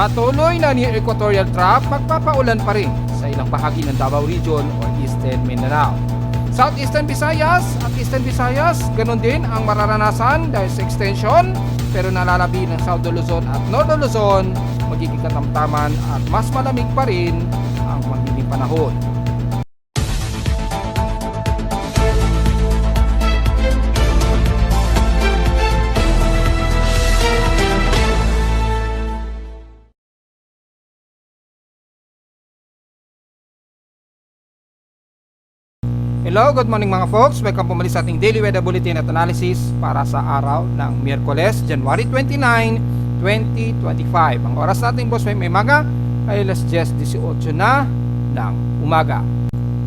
Patuloy na near equatorial trough magpapaulan pa rin sa ilang bahagi ng Davao Region o Eastern Mindanao. Southeastern Visayas at Eastern Visayas, ganun din ang mararanasan dahil sa extension, pero nalalabi ng South Luzon at North Luzon, magiging katamtaman at mas malamig pa rin ang magiging panahon. Hello, good morning mga folks. Welcome po muli sa ating daily weather bulletin at analysis para sa araw ng Miyerkules, January 29, 2025. Ang oras natin boss may maga ay alas 10:18 na ng umaga.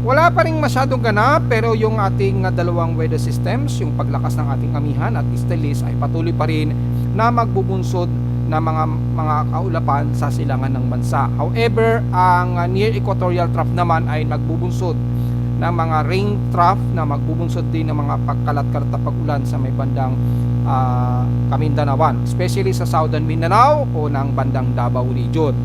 Wala pa rin masyadong ganap pero yung ating dalawang weather systems, yung paglakas ng ating amihan at istelis ay patuloy pa rin na magbubunsod na mga kaulapan sa silangan ng bansa. However, ang near equatorial trough naman ay magbubunsod ng mga rain trough na magbubunsod din ng mga pagkalat-kalat na pag-ulan sa may bandang Kamindanawan, especially sa Southern Mindanao o ng bandang Davao Region.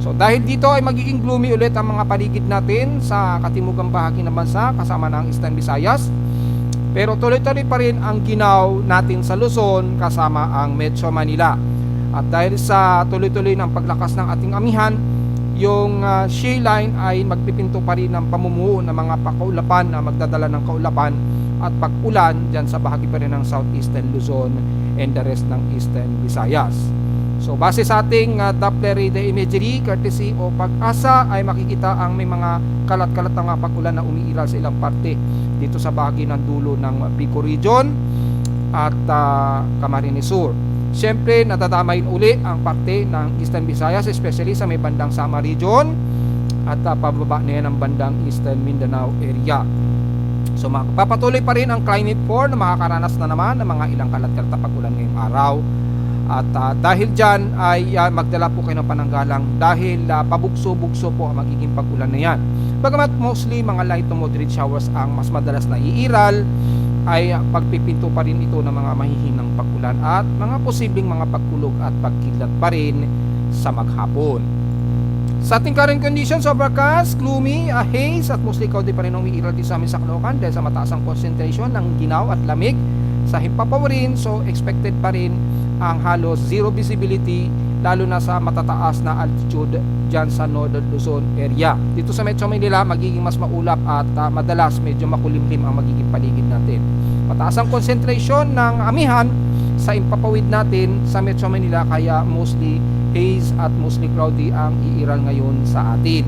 So dahil dito ay magiging gloomy ulit ang mga paligid natin sa katimugang bahagi ng bansa kasama ng Eastern Visayas, pero tuloy-tuloy pa rin ang ginaw natin sa Luzon kasama ang Metro Manila. At dahil sa tuloy-tuloy ng paglakas ng ating amihan, yung shear line ay magpipinto pa rin ng pamumuo ng mga kaulapan na magdadala ng kaulapan at pag-ulan dyan sa bahagi pa rin ng Southeastern Luzon and the rest ng Eastern Visayas. So base sa ating Doppler radar imagery courtesy o Pag-asa ay makikita ang may mga kalat-kalat na mga pag-ulan na umiiral sa ilang parte dito sa bahagi ng dulo ng Bicol Region at Camarines Sur. Siyempre, nadadamayin uli ang parte ng Eastern Visayas, especially sa may bandang Samar Region at pababa na yan ang bandang Eastern Mindanao area. So papatuloy pa rin ang climate 4 na makakaranas na naman ng mga ilang kalat-kalat na pag-ulan ngayong araw. At dahil dyan ay magdala po kayo ng pananggalang dahil pabugso-bugso po ang magiging pag-ulan na yan. Bagamat mostly mga light to moderate showers ang mas madalas na iiral, ay pagpipinto pa rin ito ng mga mahihinang pag-ulan at mga posibleng mga pagkulog at pagkidlat pa rin sa maghapon. Sa ating current conditions, overcast, gloomy, haze at mostly cloudy pa rin ang umiiral dito sa amin sa Caloocan dahil sa mataas ang concentration ng ginaw at lamig sa himpapawarin. So expected pa rin ang halos zero visibility lalo na sa matataas na altitude dyan sa Northern Luzon area. Dito sa Metro Manila magiging mas maulap at madalas medyo makulimlim ang magiging paligid natin. Mataas ang concentration ng amihan sa impapawid natin sa Metro Manila kaya mostly haze at mostly cloudy ang iiral ngayon sa atin.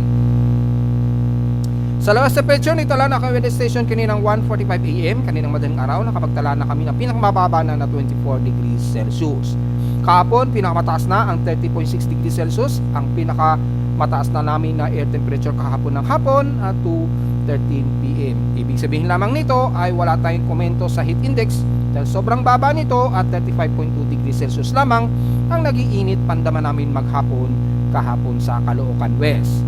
Sa lowest temperature, itala na kami weather station kaninang 1:45 AM, kaninang madaling araw, nakapagtala na kami ng pinakamababa na 24 degrees Celsius. Kahapon, pinakamataas na ang 30.6 degrees Celsius, ang pinakamataas na namin na air temperature kahapon ng hapon at 2:13 PM. Ibig sabihin lamang nito ay wala tayong komento sa heat index dahil sobrang baba nito at 35.2 degrees Celsius lamang ang nag-iinit pandaman namin maghapon kahapon sa Caloocan West.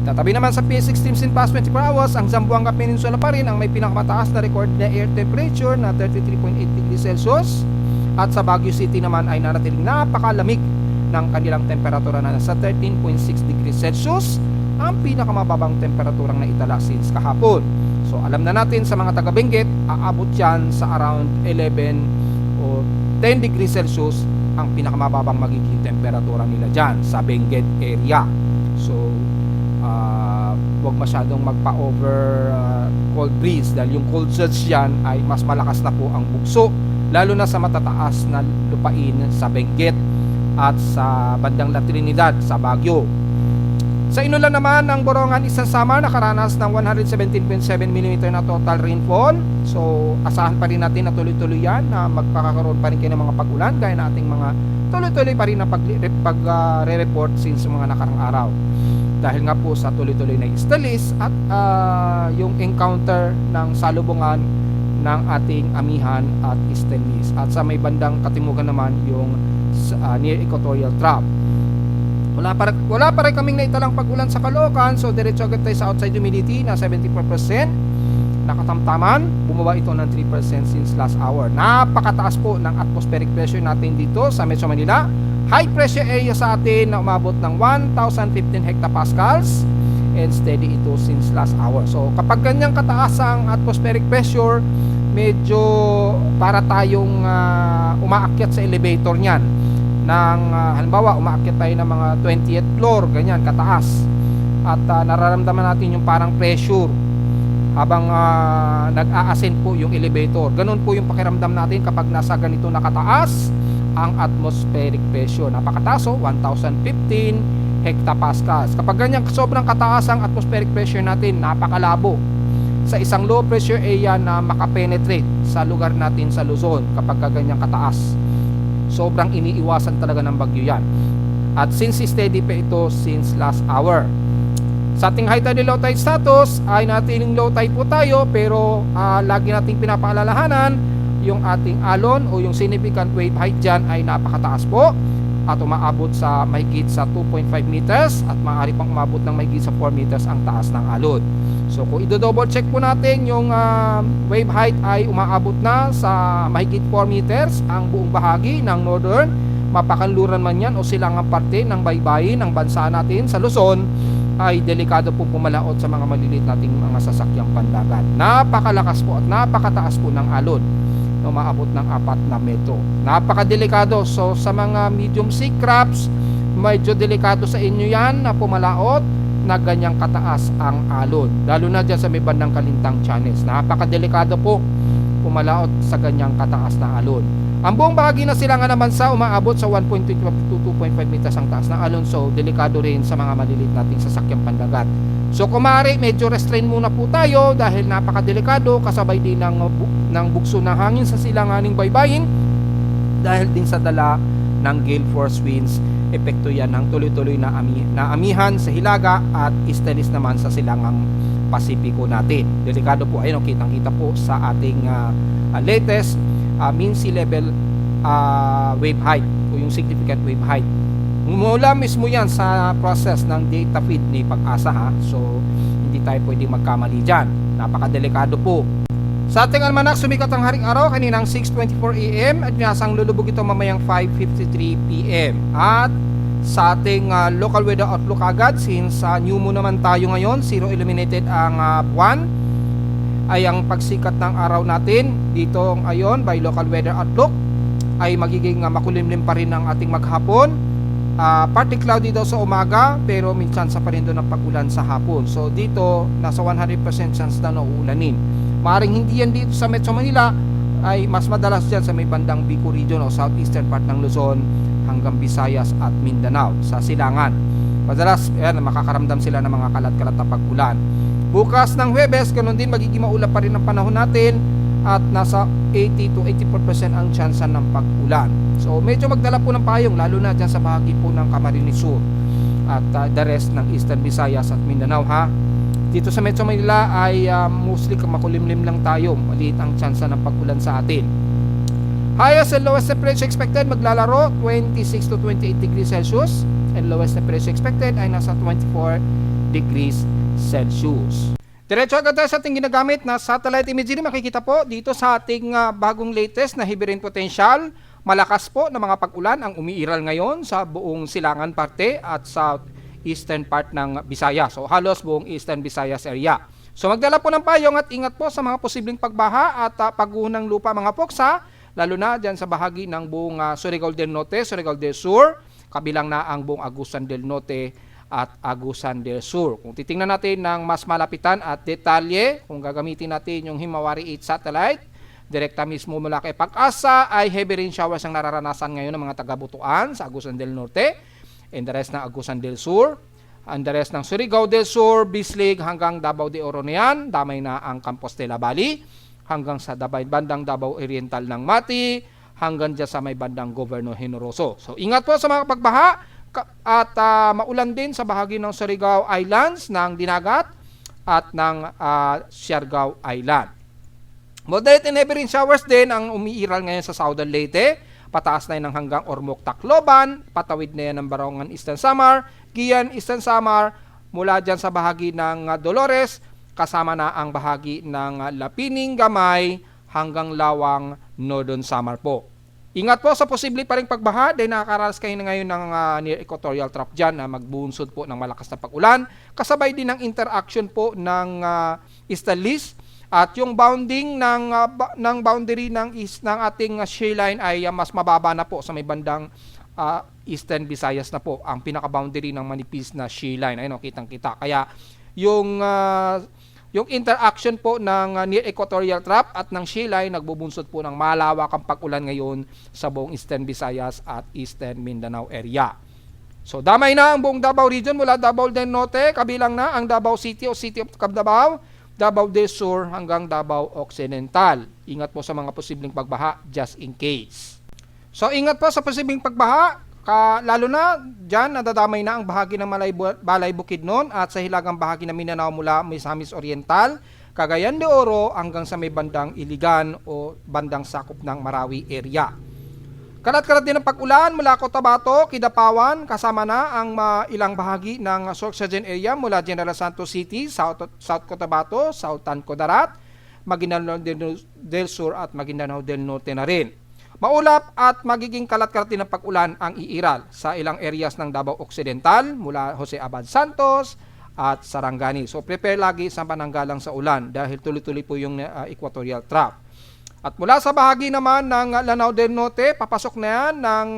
Tatabi naman sa PS16 in past 24 hours, ang Zamboanga Peninsula pa rin ang may pinakamataas na record na air temperature na 33.8 degrees Celsius. At sa Baguio City naman ay nanatiling napakalamig ng kanilang temperatura na nasa 13.6 degrees Celsius, ang pinakamababang temperaturang naitala since kahapon. So alam na natin sa mga taga Benguet, aabot yan sa around 11 o 10 degrees Celsius ang pinakamababang magiging temperatura nila dyan sa Benguet area. So huwag masyadong magpa-over cold breeze dahil yung cold surge yan ay mas malakas na po ang bugso lalo na sa matataas na lupain sa Benguet at sa bandang La Trinidad sa Baguio. Sa Inulan naman, ang Borongan Eastern Samar nakaranas ng 117.7 mm na total rainfall. So asahan pa rin natin na tuloy-tuloy yan na magkakaroon pa rin kayo ng mga pag-ulan gaya na ating mga tuloy-tuloy pa rin na pag-re-report since mga nakarang araw. Dahil nga po sa tuloy-tuloy na istalis at yung encounter ng salubungan ng ating amihan at istalis. At sa may bandang katimugan naman yung near equatorial trough. Wala pa rin kaming naitalang pag-ulan sa Caloocan, so diretso agad tayo sa outside humidity na 74%. Nakatamtaman, bumaba ito ng 3% since last hour. Napakataas po ng atmospheric pressure natin dito sa Metro Manila. high pressure area sa atin na umabot ng 1,015 hectopascals and steady ito since last hour. So kapag ganyang kataas ang atmospheric pressure, medyo para tayong umaakyat sa elevator niyan ng halimbawa umaakyat tayo ng mga 20th floor, ganyan kataas, at nararamdaman natin yung parang pressure habang nag-a-ascend po yung elevator. Ganun po yung pakiramdam natin kapag nasa ganito nakataas ang atmospheric pressure. Napakataas, 1,015 hectopascals. Kapag ganyan sobrang kataas ang atmospheric pressure natin, napakalabo sa isang low pressure area na makapenetrate sa lugar natin sa Luzon. Kapag ganyang kataas, sobrang iniiwasan talaga ng bagyo yan. At since steady pa ito since last hour, sa ating high tide low tide status ay natiling low tide po tayo, pero lagi nating pinapaalalahanan yung ating alon o yung significant wave height dyan ay napakataas po at umaabot sa mahigit sa 2.5 meters at maaari pang umabot ng mahigit sa 4 meters ang taas ng alon. So kung i-double check po natin yung wave height ay umaabot na sa mahigit 4 meters ang buong bahagi ng northern, mapakanluran man yan o silangang parte ng baybayin ng bansa natin sa Luzon, ay delikado po pumalaot sa mga maliliit nating mga sasakyang pandagat. Napakalakas po at napakataas po ng alon na umaabot ng 4 na metro. Napakadelikado. So sa mga medium sea crabs, medyo delikado sa inyo yan na pumalaot na ganyang kataas ang alon, lalo na dyan sa may bandang Kalintang channels. Napakadelikado po pumalaot sa ganyang kataas na alon. Ang buong bahagi na silangan naman sa umaabot sa 1.2 to 2.5 meters ang taas ng alon. So delikado rin sa mga maliliit nating sasakyang pandagat. So kung maaari, medyo restrain muna po tayo dahil napakadelikado, kasabay din ng bugso ng hangin sa silanganing baybayin dahil din sa dala ng gale force winds. Epekto yan ng tuloy-tuloy na amihan sa Hilaga at easterlies naman sa silangang Pasipiko natin. Delikado po, ayun, kitang-kita po sa ating latest mean sea level wave height o yung significant wave height. Mula mismo yan sa process ng data feed ni Pag-asa, ha. So hindi tayo pwedeng magkamali dyan. Napakadelikado po. Sa ating almanak, sumikat ang haring araw kaninang 6:24 AM at pinasang lulubog ito mamayang 5:53 PM. At sa ating local weather outlook agad, since new moon naman tayo ngayon, zero illuminated ang buwan, ay ang pagsikat ng araw natin dito ngayon by local weather outlook ay magiging makulimlim pa rin ang ating maghapon. Partly cloudy daw sa umaga, pero minsan sa pa rin doon ang pag-ulan sa hapon. So dito nasa 100% chance na uulanin. Maaaring hindi yan dito sa Metro Manila, ay mas madalas dyan sa may bandang Bicol region o southeastern part ng Luzon hanggang Visayas at Mindanao sa silangan. Madalas makakaramdam sila ng mga kalat-kalat na pag-ulan. Bukas ng Huwebes, ganun din, magiging maulap pa rin ang panahon natin at nasa 80 to 84% ang tsansa ng pag-ulan. So medyo magdala po ng payong, lalo na dyan sa bahagi po ng Camarines Sur at the rest ng Eastern Visayas at Mindanao, ha. Dito sa Metro Manila ay mostly makulimlim lang tayo, maliit ang tsansa ng pag-ulan sa atin. Highest and lowest temperature expected maglalaro 26 to 28 degrees Celsius and lowest temperature expected ay nasa 24 degrees Celsius. Diretso agad tayo sa ating ginagamit na satellite imagery. Makikita po dito sa ating bagong latest na heavy rain potential. Malakas po na mga pag-ulan ang umiiral ngayon sa buong silangan parte at sa eastern part ng Visayas. So halos buong eastern Visayas area. So magdala po ng payong at ingat po sa mga posibleng pagbaha at pagguho ng lupa mga poksa, lalo na dyan sa bahagi ng buong Surigao del Norte, Surigao del Sur, kabilang na ang buong Agusan del Norte at Agusan del Sur. Kung titingnan natin ng mas malapitan at detalye, kung gagamitin natin yung Himawari 8 satellite, direkta mismo mula kay Pag-asa, ay heavy rain showers ang nararanasan ngayon ng mga taga-Butuan sa Agusan del Norte and the rest ng Agusan del Sur, and the rest ng Surigao del Sur, Bislig hanggang Davao de Oro na yan, damay na ang Compostela Valley, hanggang sa bandang Davao Oriental ng Mati, hanggang dyan sa may bandang Governo Generoso. So ingat po sa mga pagbaha at maulan din sa bahagi ng Surigao Islands, ng Dinagat at ng Siargao Island. Moderate and heavy rain showers din ang umiiral ngayon sa Southern Leyte. Pataas na yan ng hanggang Ormoc, Tacloban. Patawid na yan ng Barongan, Eastern Samar, Gian, Eastern Samar. Mula dyan sa bahagi ng Dolores, kasama na ang bahagi ng Lapining, Gamay, hanggang Lawang, Northern Samar po. Ingat po sa posible pa ring pagbaha dahil nakakaranas kayo na ngayon ng near equatorial trough dyan na magbunsod po ng malakas na pag-ulan. Kasabay din ng interaction po ng easterly list at yung bounding ng boundary ng ating shear line ay mas mababa na po sa may bandang Eastern Visayas na po ang pinaka-boundary ng manipis na shear line. Ayun, kitang-kita. Kaya yung interaction po ng near equatorial trough at ng shear line nagbubunsod po ng malawakang pag-ulan ngayon sa buong Eastern Visayas at Eastern Mindanao area. So damay na ang buong Davao Region mula Davao del Norte, kabilang na ang Davao City o City of Davao, Davao del Sur hanggang Davao Occidental. Ingat po sa mga posibleng pagbaha just in case. So ingat po sa posibleng pagbaha. Lalo na dyan, nadadamay na ang bahagi ng Balay Bukidnon at sa hilagang bahagi ng Mindanao mula Misamis Oriental, Cagayan de Oro hanggang sa may bandang Iligan o bandang sakop ng Marawi area. Kalat-kalat din ang pag-ulan mula Cotabato, Kidapawan, kasama na ang ilang bahagi ng Sorsogon area mula General Santos City, South Cotabato, South Tancodarat, Maguindanao del Sur at Maguindanao del Norte na rin. Maulap at magiging kalat-kalat din ng pag-ulan ang iiral sa ilang areas ng Davao Occidental mula Jose Abad Santos at Sarangani. So prepare lagi sa pananggalang sa ulan dahil tuloy-tuloy po yung equatorial trough. At mula sa bahagi naman ng Lanao del Norte, papasok na yan ng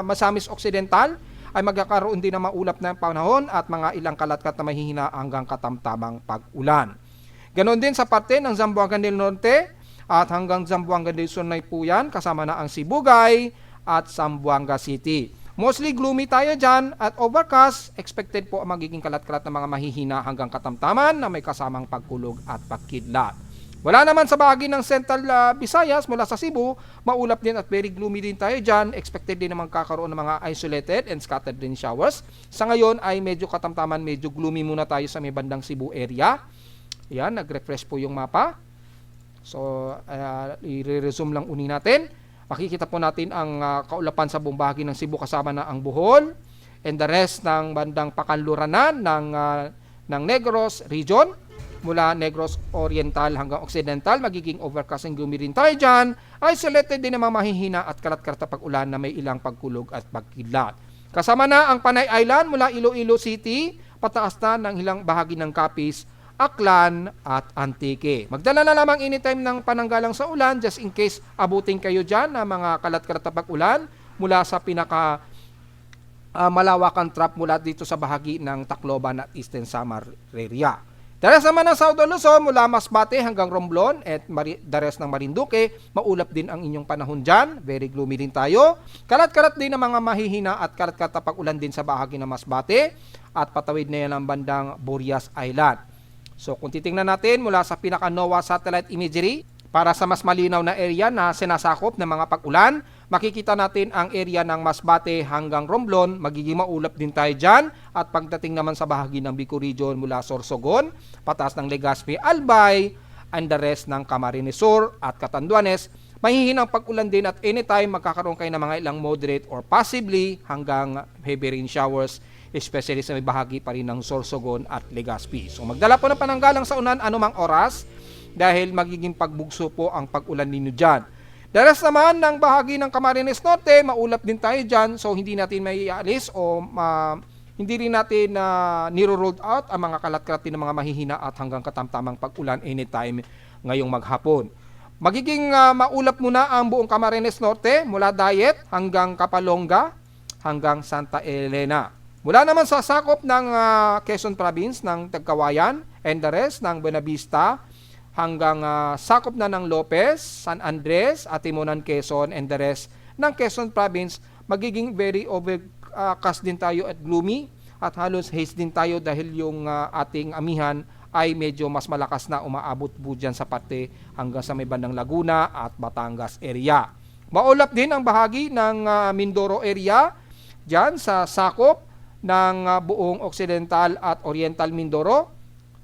Misamis Occidental ay magkakaroon din ng maulap na panahon at mga ilang kalat-kalat na mahihina hanggang katamtamang pag-ulan. Ganon din sa parte ng Zamboanga del Norte at hanggang Zamboanga del Sur na po yan, kasama na ang Sibugay at Zamboanga City. Mostly gloomy tayo dyan at overcast, expected po ang magiging kalat-kalat na mga mahihina hanggang katamtaman na may kasamang pagkulog at pagkidlat. Wala naman sa bahagi ng Central Visayas mula sa Cebu, maulap din at very gloomy din tayo dyan. Expected din na magkakaroon ng mga isolated and scattered rain showers. Sa ngayon ay medyo katamtaman, medyo gloomy muna tayo sa may bandang Cebu area. Yan, nag-refresh po yung mapa. So, i-resume lang uni natin. Makikita po natin ang kaulapan sa buong bahagi ng Cebu kasama na ang Bohol and the rest ng bandang Pakanluranan ng Negros region. Mula Negros Oriental hanggang Occidental, magiging overcast and gloomy rin tayo dyan. Isolated din naman mahihina at kalat-kalat na pag-ulan na may ilang pagkulog at pagkidlat. Kasama na ang Panay Island mula Iloilo City, pataas na ng ilang bahagi ng Capiz, Aklan at Antique. Magdala na lamang anytime ng pananggalang sa ulan just in case abutin kayo dyan na mga kalat-kalat na pag-ulan mula sa pinaka malawakan trough mula dito sa bahagi ng Tacloban at Eastern Samar area. Daras naman ng South Luzon mula Masbate hanggang Romblon at daras ng Marinduque, maulap din ang inyong panahon dyan. Very gloomy din tayo. Kalat-kalat din ang mga mahihina at kalat-kalat na pag-ulan din sa bahagi ng Masbate at patawid na yan ang bandang Burias Island. So kung titingnan natin mula sa pinaka-NOAA satellite imagery para sa mas malinaw na area na sinasakop ng mga pag-ulan, makikita natin ang area ng Masbate hanggang Romblon, magiging maulap din tayo dyan. At pagdating naman sa bahagi ng Bicol region mula Sorsogon, pataas ng Legazpi, Albay, and the rest ng Camarines Sur at Catanduanes, mahihinang pag-ulan din at anytime magkakaroon kayo ng mga ilang moderate or possibly hanggang heavy rain showers, especially sa may bahagi pa rin ng Sorsogon at Legazpi. So magdala po ng pananggalang sa unan anumang oras dahil magiging pagbugso po ang pag-ulan ninyo dyan. Daras naman ng bahagi ng Camarines Norte, maulap din tayo dyan, so hindi natin may ialis o hindi rin natin niro-rolled out ang mga kalat-kalat ng mga mahihina at hanggang katamtamang pag-ulan anytime ngayong maghapon. Magiging maulap muna ang buong Camarines Norte mula Dayet hanggang Kapalonga hanggang Santa Elena. Mula naman sa sakop ng Quezon Province ng Tagkawayan and the rest ng Buenavista hanggang sakop na ng Lopez, San Andres, Atimonan, Quezon and the rest ng Quezon Province, magiging very overcast din tayo at gloomy at halos haze din tayo dahil yung ating amihan ay medyo mas malakas na umaabot po dyan sa parte hanggang sa may bandang Laguna at Batangas area. Maulap din ang bahagi ng Mindoro area dyan sa sakop ng buong Occidental at Oriental Mindoro.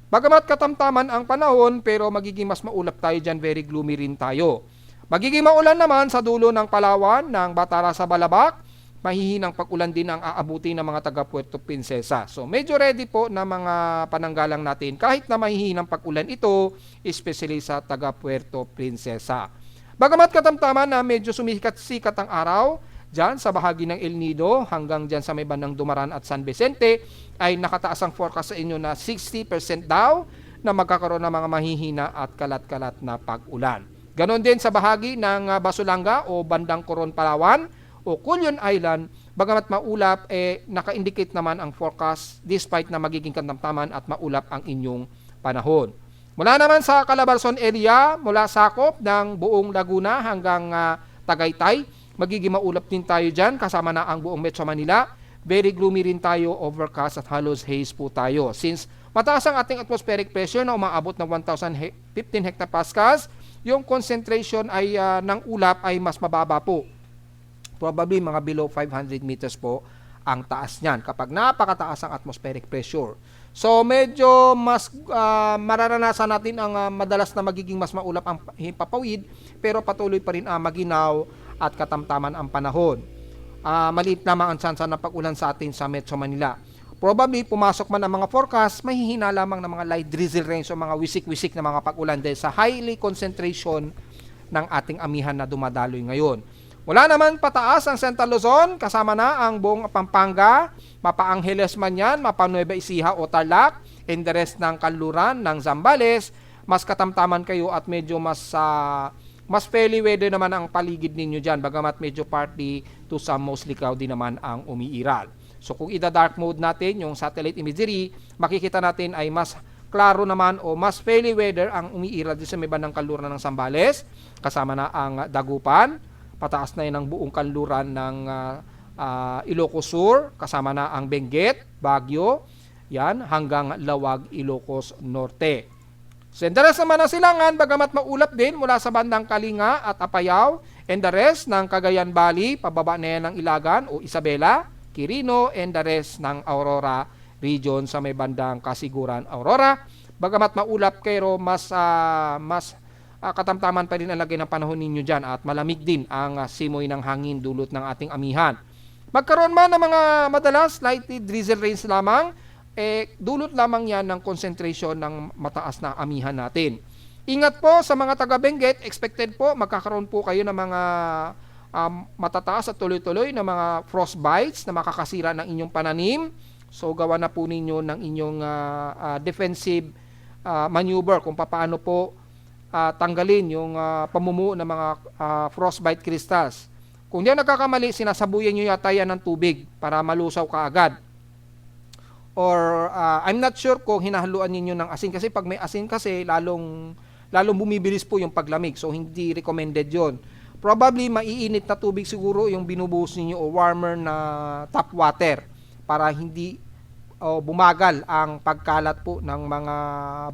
Bagamat katamtaman ang panahon pero magiging mas maulap tayo dyan, very gloomy rin tayo. Magiging maulan naman sa dulo ng Palawan, ng Batara sa Balabac, mahihinang pag-ulan din ang aabutin ng mga taga Puerto Princesa. So medyo ready po na mga pananggalang natin kahit na mahihinang pag-ulan ito, especially sa taga Puerto Princesa. Bagamat katamtaman na medyo sumikat-sikat ang araw dyan sa bahagi ng El Nido hanggang dyan sa may bandang Dumaran at San Vicente, ay nakataas ang forecast sa inyo na 60% daw na magkakaroon ng mga mahihina at kalat-kalat na pag-ulan. Ganon din sa bahagi ng Basulanga o bandang Coron, Palawan o Culion Island, bagamat maulap, naka-indicate naman ang forecast despite na magiging katamtaman at maulap ang inyong panahon. Mula naman sa Calabarzon area, mula sakop ng buong Laguna hanggang Tagaytay, magiging maulap din tayo dyan, kasama na ang buong Metro Manila. Very gloomy rin tayo, overcast at halos haze po tayo. Since mataas ang ating atmospheric pressure na umaabot ng 1,015 hectopascals, yung concentration ay ng ulap ay mas mababa po. Probably mga below 500 meters po ang taas niyan kapag napakataas ang atmospheric pressure. So medyo mas mararanasan natin ang madalas na magiging mas maulap ang himpapawid, pero patuloy pa rin maginaw at katamtaman ang panahon. Maliit lamang ang tsansa ng pag-ulan sa atin sa Metro Manila. Probably pumasok man ang mga forecast, mahihina lamang ng mga light drizzle rains o mga wisik-wisik na mga pag-ulan dahil sa highly concentration ng ating amihan na dumadaloy ngayon. Wala naman pataas ang Central Luzon, kasama na ang buong Pampanga, Mapa Angeles man yan, Mapa Nueva Ecija o Tarlac, and the rest ng Kanluran, ng Zambales. Mas katamtaman kayo at medyo mas fairly weather naman ang paligid ninyo dyan, bagamat medyo partly to some mostly cloudy naman ang umiiral. So kung ida-dark mode natin yung satellite imagery, makikita natin ay mas klaro naman o mas fairly weather ang umiiral dito sa may bandang kanluran ng Zambales, kasama na ang Dagupan, pataas na yun ang buong kanluran ng Ilocos Sur, kasama na ang Benguet, Baguio, yan, hanggang Lawag, Ilocos Norte. So, and the rest naman ng silangan, bagamat maulap din mula sa bandang Kalinga at Apayao, and the rest ng Cagayan Valley, pababa na yan ng Ilagan o Isabela, Quirino, and the rest ng Aurora region sa may bandang Kasiguran, Aurora. Bagamat maulap pero mas katamtaman pa rin ang lagay ng panahon ninyo dyan at malamig din ang simoy ng hangin dulot ng ating amihan. Magkaroon man ng mga madalas slightly drizzle rains lamang, dulot lamang yan ng concentration ng mataas na amihan natin. Ingat po sa mga taga-Benguet, expected po magkakaroon po kayo ng mga matataas at tuloy-tuloy na mga frostbites na makakasira ng inyong pananim. So gawa na po ninyo ng inyong defensive maneuver kung paano po tanggalin yung pamumuo ng mga frostbite crystals. Kung di nagkakamali, sinasabuyan nyo yata yan ng tubig para malusaw ka agad. Or I'm not sure kung hinahaluan ninyo ng asin, kasi pag may asin kasi lalong bumibilis po yung paglamig, so hindi recommended yon. Probably maiinit na tubig siguro yung binubuhos ninyo o warmer na tap water para hindi bumagal ang pagkalat po ng mga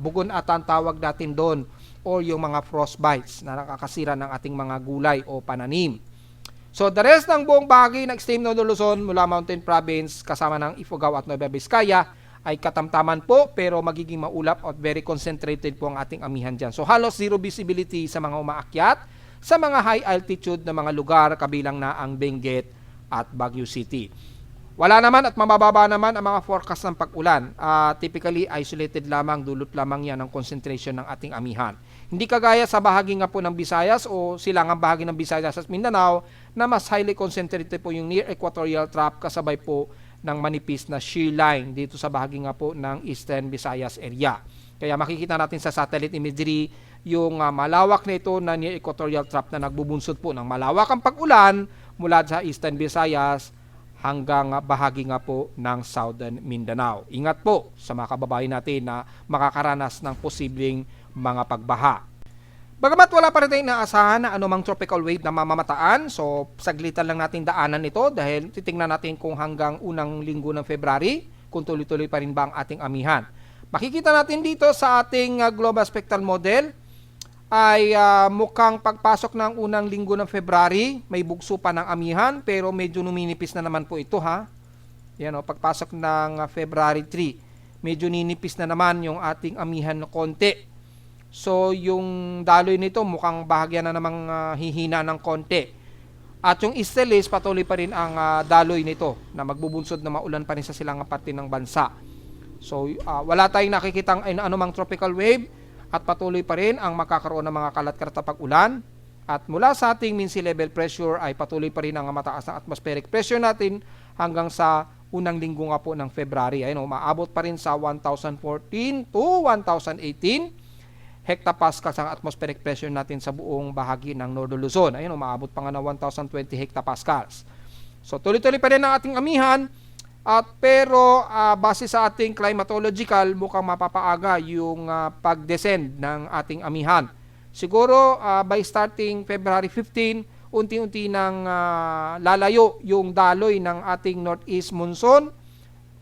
bugon at ang tawag natin doon, or yung mga frostbites na nakakasira ng ating mga gulay o pananim. So the rest ng buong bahagi ng extreme Northern Luzon mula Mountain Province kasama ng Ifugao at Nueva Vizcaya ay katamtaman po, pero magiging maulap at very concentrated po ang ating amihan dyan. So halos zero visibility sa mga umaakyat sa mga high altitude na mga lugar, kabilang na ang Benguet at Baguio City. Wala naman at mabababa naman ang mga forecast ng pag-ulan. Typically isolated lamang, dulot lamang yan ng concentration ng ating amihan. Hindi kagaya sa bahagi nga po ng Visayas o silangang bahagi ng Visayas at Mindanao na mas highly concentrated po yung near equatorial trough kasabay po ng manipis na shear line dito sa bahagi nga po ng Eastern Visayas area. Kaya makikita natin sa satellite imagery yung malawak na ito na near equatorial trough na nagbubunsod po ng malawakang pag-ulan mula sa Eastern Visayas hanggang bahagi nga po ng Southern Mindanao. Ingat po sa mga kababayan natin na makakaranas ng posibleng mga pagbaha. Bagamat wala pa rin tayong naasahan na anumang tropical wave na mamamataan, so saglitan lang natin daanan ito dahil titingnan natin kung hanggang unang linggo ng February, kung tuloy-tuloy pa rin ba ang ating amihan. Makikita natin dito sa ating global spectral model ay mukhang pagpasok ng unang linggo ng February, may bugso pa ng amihan, pero medyo numinipis na naman po ito ha. Yan o, pagpasok ng February 3, medyo ninipis na naman yung ating amihan na konti. So yung daloy nito mukhang bahagya na namang hihina ng konti. At yung Easterlies, patuloy pa rin ang daloy nito na magbubunsod na maulan pa rin sa silangang parte ng bansa. So wala tayong nakikitang anumang tropical wave, at patuloy pa rin ang makakaroon ng mga kalat-kalat na pag-ulan. At mula sa ating mean sea level pressure ay patuloy pa rin ang mataas na atmospheric pressure natin hanggang sa unang linggo nga po ng February. Ayun, maabot pa rin sa 1014 to 1018 hectopascals ang atmospheric pressure natin sa buong bahagi ng Northern Luzon. Ayun, maabot pa nga ng 1020 hectopascals. So tuloy-tuloy pa rin ang ating amihan. At pero base sa ating climatological, mukhang mapapaaga yung pag-descend ng ating amihan. Siguro by starting February 15, unti-unti nang lalayo yung daloy ng ating northeast monsoon.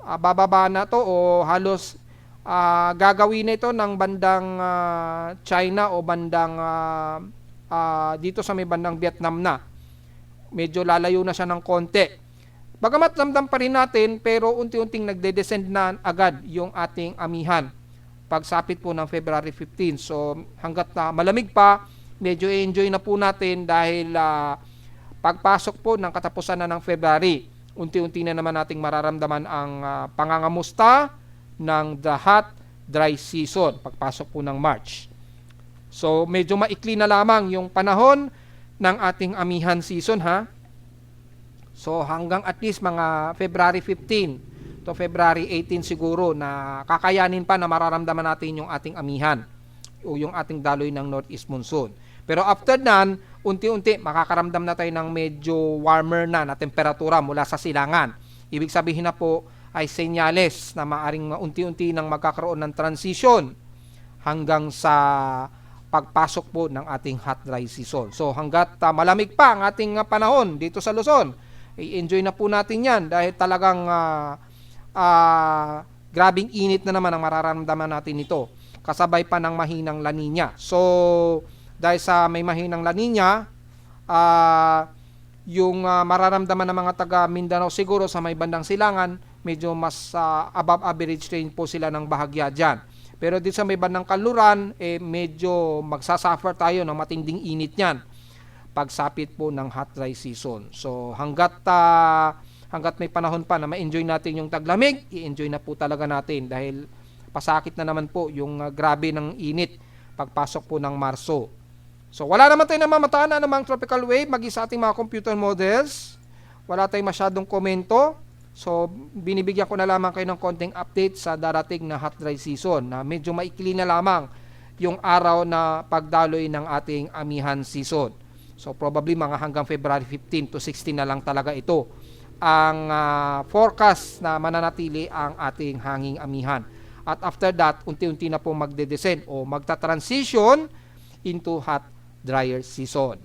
Bababa na to o halos gagawin na ito ng bandang China o bandang dito sa may bandang Vietnam na. Medyo lalayo na siya ng konti. Bagamat ramdam pa rin natin pero unti-unting nagde-descend na agad yung ating amihan pagsapit po ng February 15. So hanggat malamig pa, medyo enjoy na po natin dahil pagpasok po ng katapusan na ng February, unti-unti na naman nating mararamdaman ang pangangamusta ng the hot, dry season pagpasok po ng March. So medyo maikli na lamang yung panahon ng ating amihan season ha. So hanggang at least mga February 15 to February 18 siguro na kakayanin pa na mararamdaman natin yung ating amihan o yung ating daloy ng northeast monsoon. Pero after nan, unti-unti makakaramdam na tayo ng medyo warmer na temperatura mula sa silangan. Ibig sabihin na po ay senyales na maaring unti-unti nang magkakaroon ng transition hanggang sa pagpasok po ng ating hot dry season. So hanggat malamig pa ang ating panahon dito sa Luzon, i-enjoy na po natin yan dahil talagang grabing init na naman ang mararamdaman natin nito. Kasabay pa ng mahinang La Nina. So dahil sa may mahinang La Nina, yung mararamdaman ng mga taga Mindanao siguro sa may bandang silangan, medyo mas above average rain po sila ng bahagya dyan. Pero dito sa may bandang kanluran, medyo magsasuffer tayo ng matinding init niyan pagsapit po ng hot dry season. So hanggat may panahon pa na ma-enjoy natin yung taglamig, i-enjoy na po talaga natin dahil pasakit na naman po yung grabe ng init pagpasok po ng Marso. So wala naman tayong namamataan na namang tropical wave maging sa ating mga computer models. Wala tayong masyadong komento. So binibigyan ko na lamang kayo ng konting update sa darating na hot dry season na medyo maikli na lamang yung araw na pagdaloy ng ating amihan season. So probably mga hanggang February 15 to 16 na lang talaga ito ang forecast na mananatili ang ating hanging amihan. At after that, unti-unti na po magde-descend o magta-transition into hot drier season.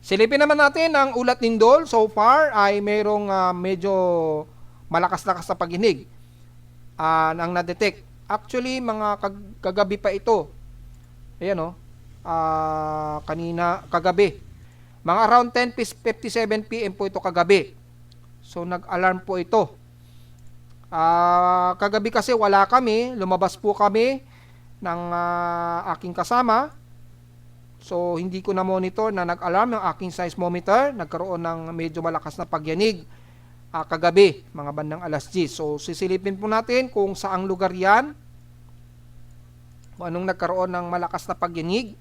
Silipin naman natin ang ulat lindol. So far ay mayroong medyo malakas-lakas na paghinig ang na-detect. Actually, mga kagabi pa ito. Ayan kagabi. Mga around 10:57 PM po ito kagabi. So nag-alarm po ito. Kagabi kasi wala kami, lumabas po kami ng aking kasama. So hindi ko na monitor na nag-alarm ng aking seismometer, nagkaroon ng medyo malakas na pagyanig kagabi, mga bandang alas 10. So sisilipin po natin kung saang lugar 'yan. Kung anong nagkaroon ng malakas na pagyanig.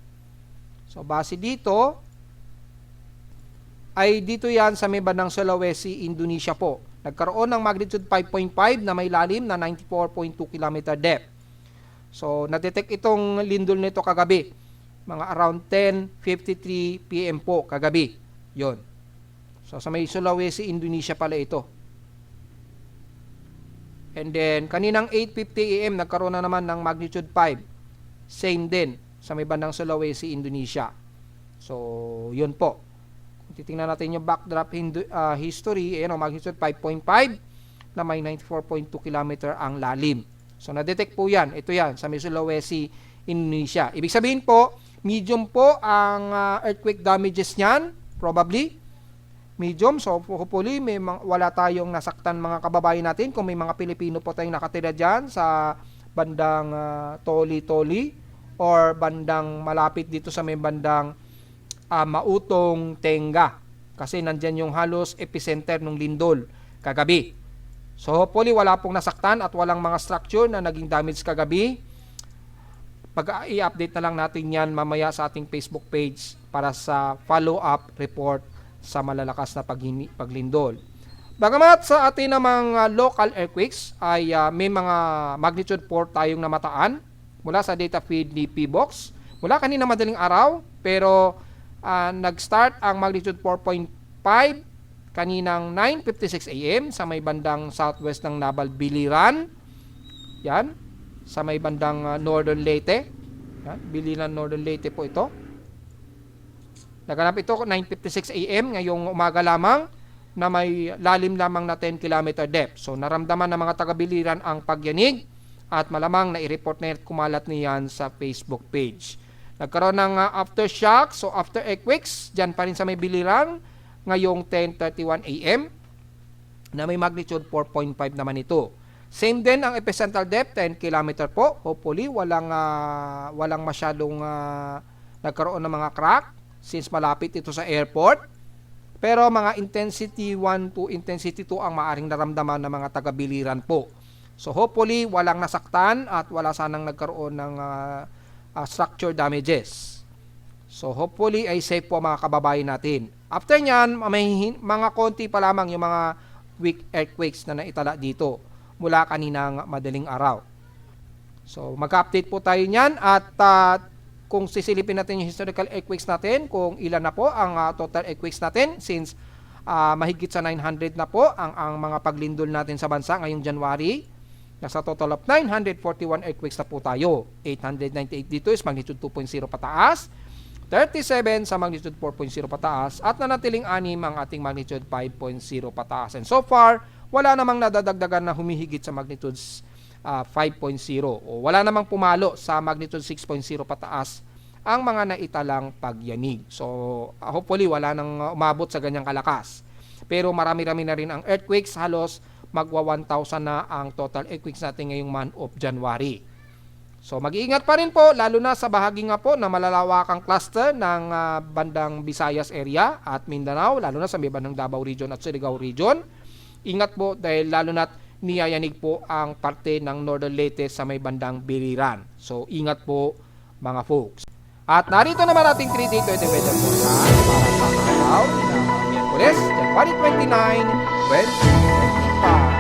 So base dito ay dito 'yan sa may bandang Sulawesi, Indonesia po. Nagkaroon ng magnitude 5.5 na may lalim na 94.2 km depth. So, na-detect itong lindol nito kagabi. Mga around 10:53 PM po kagabi. Yon. So, sa may Sulawesi, Indonesia pala ito. And then, kaninang 8:50 AM, nagkaroon na naman ng magnitude 5. Same din sa may bandang Sulawesi, Indonesia. So, yun po. Titingnan natin yung backdrop history, magnitude 5.5 na may 94.2 km ang lalim. So na-detect po yan. Ito yan sa Sulawesi, Indonesia. Ibig sabihin po, medium po ang earthquake damages niyan, probably. Medium. So hopefully wala tayong nasaktan mga kababayan natin. Kung may mga Pilipino po tayong nakatira dyan sa bandang Toli-Toli or bandang malapit dito sa may bandang Mautong, Tenga. Kasi nandyan yung halos epicenter ng lindol kagabi. So hopefully wala pong nasaktan at walang mga structure na naging damage kagabi. i-update na lang natin yan mamaya sa ating Facebook page para sa follow-up report sa malalakas na paglindol. Bagamat sa atin namang local earthquakes ay may mga magnitude 4 tayong namataan mula sa data feed ni PBOX mula kanina madaling araw, pero nag-start ang magnitude 4.5 kaninang 9:56 AM sa may bandang southwest ng Naval Biliran. Yan, sa may bandang Northern Leyte. Yan, Biliran, Northern Leyte po ito. Naganap ito 9:56 AM ngayong umaga lamang na may lalim lamang na 10 km depth. So naramdaman ng mga taga-Biliran ang pagyanig at malamang na i-report na kumalat niyan sa Facebook page. Nagkaroon ng aftershock, so after earthquakes, dyan pa rin sa may Biliran ngayong 10:31 AM na may magnitude 4.5 naman ito. Same din ang epicentral depth, 10 km po. Hopefully, walang masyadong nagkaroon ng mga crack since malapit ito sa airport. Pero mga intensity 1 to intensity 2 ang maaring naramdaman ng mga taga-Biliran po. So hopefully, walang nasaktan at wala sanang nagkaroon ng structure damages. So hopefully ay safe po mga kababayan natin. After nyan, may mga konti pa lamang yung mga weak earthquakes na naitala dito mula kaninang madaling araw. So mag-update po tayo nyan at kung sisilipin natin yung historical earthquakes natin, kung ilan na po ang total earthquakes natin since mahigit sa 900 na po ang mga paglindol natin sa bansa ngayong January. Nasa total of 941 earthquakes na po tayo. 898 dito is magnitude 2.0 pataas. 37 sa magnitude 4.0 pataas at nanatiling 6 ang ating magnitude 5.0 pataas. And so far, wala namang nadadagdagan na humihigit sa magnitudes 5.0 o wala namang pumalo sa magnitude 6.0 pataas ang mga naitalang pagyanig. So, hopefully, wala nang umabot sa ganyang kalakas. Pero marami-rami na rin ang earthquakes, halos magwa 1,000 na ang total earthquakes natin ngayong month of January. So mag-iingat pa rin po lalo na sa bahagi nga po na malalawakang cluster ng bandang Visayas area at Mindanao, lalo na sa may bandang Davao Region at Surigao Region. Ingat po dahil lalo na't niyayanig po ang parte ng Northern Leyte sa may bandang Biliran. So ingat po mga folks. At narito naman ating 3-day weather forecast para sa araw ng Miyerkules, January 29, 2025.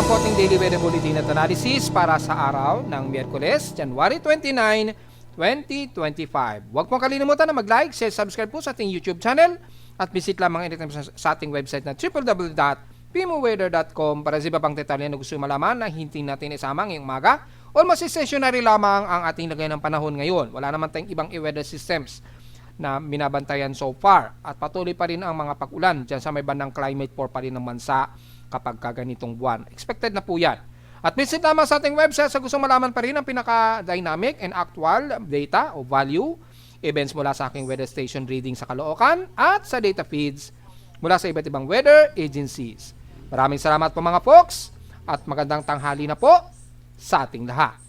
naman po ating daily weather bulletin at analysis para sa araw ng Miyerkules, January 29, 2025. Huwag pong kalimutan na mag-like, share, subscribe po sa ating YouTube channel at visit lamang sa ating website na www.pimoweather.com para sa iba pang detalye na gusto malaman na hinti natin isama ngayong umaga. Almost stationary lamang ang ating lagay ng panahon ngayon. Wala naman tayong ibang weather systems na binabantayan so far. At patuloy pa rin ang mga pag-ulan dyan sa may bandang climate 4 pa rin ng bansa kapag kaganitong buwan. Expected na po yan. At visit naman sa ating website sa gustong malaman pa rin ang pinaka-dynamic and actual data o value events mula sa aking weather station reading sa Caloocan at sa data feeds mula sa iba't ibang weather agencies. Maraming salamat po mga folks at magandang tanghali na po sa ating lahat.